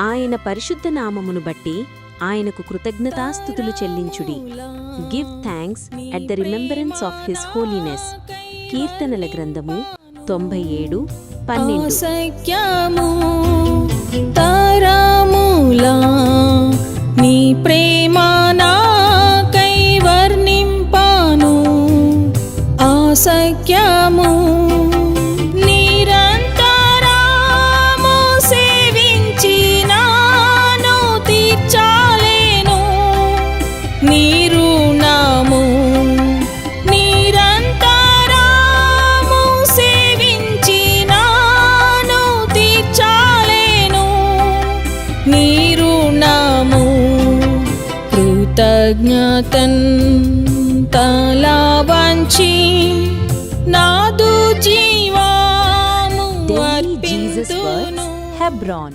ఆయన పరిశుద్ధ నామమును బట్టి ఆయనకు కృతజ్ఞతాస్తుతులు చెల్లించుడి. Give thanks at the remembrance of his holiness. కీర్తనల గ్రంథము 97:12. అసఖ్యము తరములా నీ ప్రేమ నాకై వర్ణింపాను. అసఖ్యము నిరంతరము సేవించినాను తీర్చాలేను నీ రుణము. నిరంతరము సేవించినాను తీర్చాలేను నీ రుణము. కృతజ్ఞతన్ తలా వంచి నాదు జీవాము Daily Jesus Words, అర్పింతును. Hebron.